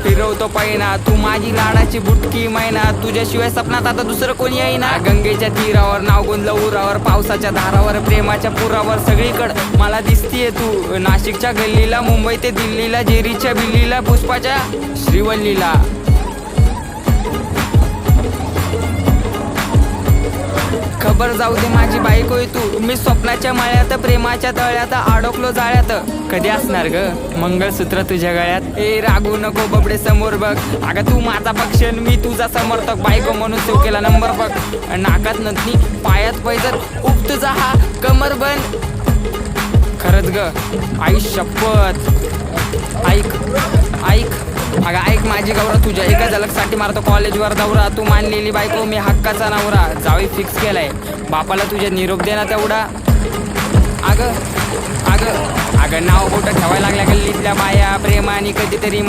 फिरवतो पैना, तू माझी लाडाची बुटकी मैना, तुझ्याशिवाय सपनात आता दुसरं कोणी येईना. गंगेच्या तीरावर नाव गोंधलं उरावर, पावसाच्या धारावर, प्रेमाच्या पुरावर, सगळीकडं मला दिसतीये तू. नाशिकच्या गल्लीला, मुंबई ते दिल्लीला, जेरीच्या बिल्लीला, पुष्पाच्या श्रीवल्लीला. खबर जाऊ दे माझी बायकोय तू, मी स्वप्नाच्या मळ्यात, प्रेमाच्या तळ्यात अडकलो जाळ्यात. कधी असणार ग मंगळसूत्र तुझ्या गळ्यात? ए रागू नको बबडे समोर बघ, अगं तू माझा पक्ष मी तुझा समर्थक. बायको म्हणून सेव केला नंबर बघ, नाकात नथनी पायात पैजर, उप तुझा हा कमर बंद. खरंच ग आई शपथ, ऐक ऐक अगं ऐक माझी गौरा, तुझ्या एका झलकसाठी मारतो कॉलेजवर दौरा. तू मानलेली बायको मी हक्काचा नवरा, जावी फिक्स केलाय बापाला तुझ्या निरोप दे ना तेवढा. अगं अगं अगं नाव बोट ठेवायला लागल्या गल्लीतल्या बाया, प्रेमाने कधीतरी